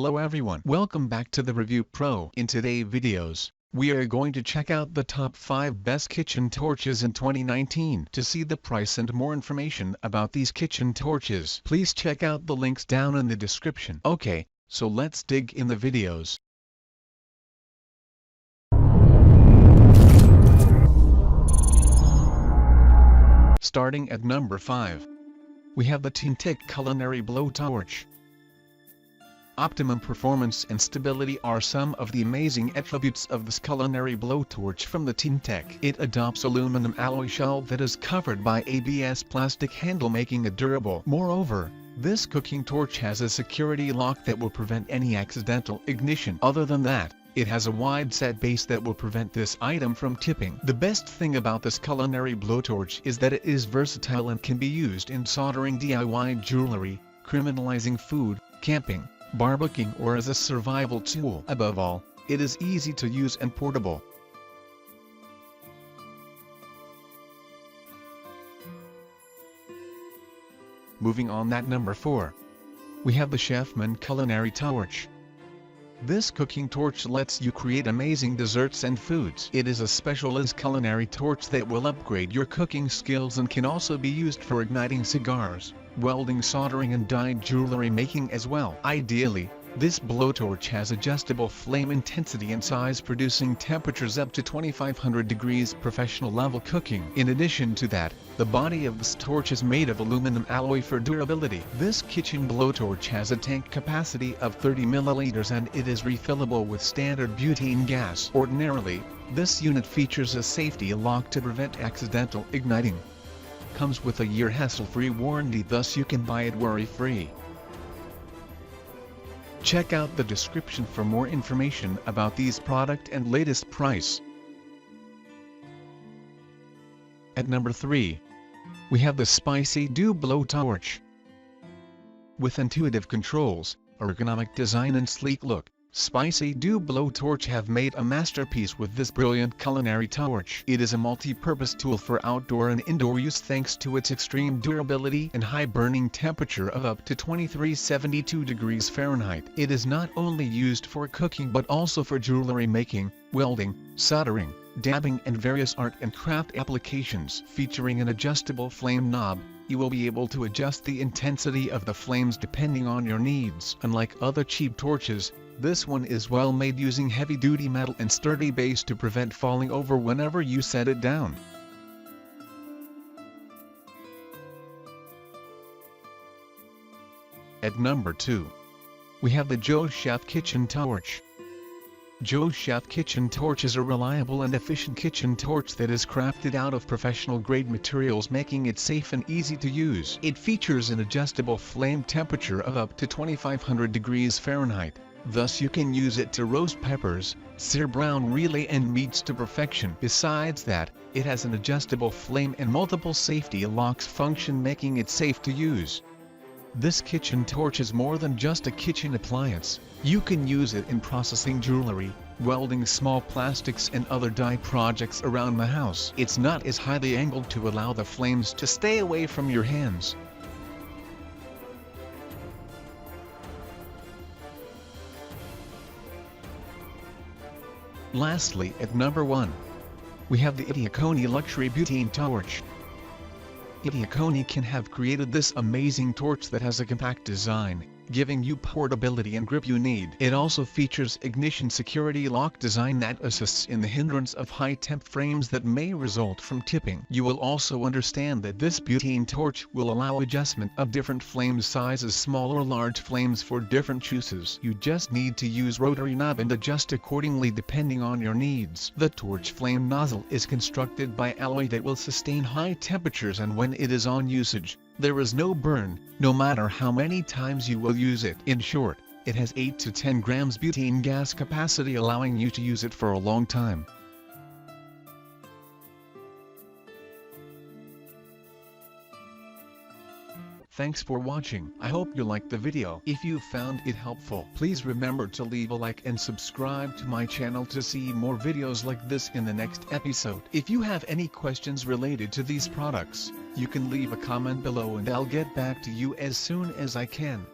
Hello everyone, welcome back to the Review Pro. In today's videos, we are going to check out the top 5 best kitchen torches in 2019. To see the price and more information about these kitchen torches, please check out the links down in the description. Okay, so let's dig in the videos. Starting at number 5. We have the Tintec Culinary Blowtorch. Optimum performance and stability are some of the amazing attributes of this culinary blowtorch from the Tintec. It adopts aluminum alloy shell that is covered by ABS plastic handle, making it durable. Moreover, this cooking torch has a security lock that will prevent any accidental ignition. Other than that, it has a wide set base that will prevent this item from tipping. The best thing about this culinary blowtorch is that it is versatile and can be used in soldering DIY jewelry, criminalizing food, camping, barbecuing, or as a survival tool. Above all, it is easy to use and portable. Moving on at number 4. We have the Chefman Culinary Torch. This cooking torch lets you create amazing desserts and foods. It is a specialized culinary torch that will upgrade your cooking skills and can also be used for igniting cigars, welding, soldering, and dyed jewelry making as well. Ideally, this blowtorch has adjustable flame intensity and size, producing temperatures up to 2500 degrees professional level cooking. In addition to that, the body of this torch is made of aluminum alloy for durability. This kitchen blowtorch has a tank capacity of 30 milliliters and it is refillable with standard butane gas. Ordinarily, this unit features a safety lock to prevent accidental igniting. Comes with a year hassle-free warranty, thus you can buy it worry-free. Check out the description for more information about these product and latest price. At number 3. We have the Spicy Dew Blowtorch. With intuitive controls, ergonomic design, and sleek look, Spicy Dew Blowtorch have made a masterpiece with this brilliant culinary torch. It is a multi-purpose tool for outdoor and indoor use thanks to its extreme durability and high burning temperature of up to 2372 degrees Fahrenheit. It is not only used for cooking but also for jewelry making, welding, soldering, dabbing, and various art and craft applications. Featuring an adjustable flame knob, you will be able to adjust the intensity of the flames depending on your needs. Unlike other cheap torches, this one is well made, using heavy-duty metal and sturdy base to prevent falling over whenever you set it down. At number 2. We have the Joe Chef Kitchen Torch. Joe Chef Kitchen Torch is a reliable and efficient kitchen torch that is crafted out of professional-grade materials, making it safe and easy to use. It features an adjustable flame temperature of up to 2500 degrees Fahrenheit. Thus you can use it to roast peppers, sear brown relay and meats to perfection. Besides that, it has an adjustable flame and multiple safety locks function, making it safe to use. This kitchen torch is more than just a kitchen appliance. You can use it in processing jewelry, welding small plastics, and other dye projects around the house. It's not as highly angled to allow the flames to stay away from your hands. Lastly, at number 1. We have the IDEAcone Luxury Butane Torch. IDEAcone can have created this amazing torch that has a compact design, giving you portability and grip you need. It also features ignition security lock design that assists in the hindrance of high temp flames that may result from tipping. You will also understand that this butane torch will allow adjustment of different flame sizes, small or large flames for different uses. You just need to use rotary knob and adjust accordingly depending on your needs. The torch flame nozzle is constructed by alloy that will sustain high temperatures, and when it is on usage, there is no burn, no matter how many times you will use it. In short, it has 8 to 10 grams butane gas capacity, allowing you to use it for a long time. Thanks for watching. I hope you liked the video. If you found it helpful, please remember to leave a like and subscribe to my channel to see more videos like this in the next episode. If you have any questions related to these products, you can leave a comment below and I'll get back to you as soon as I can.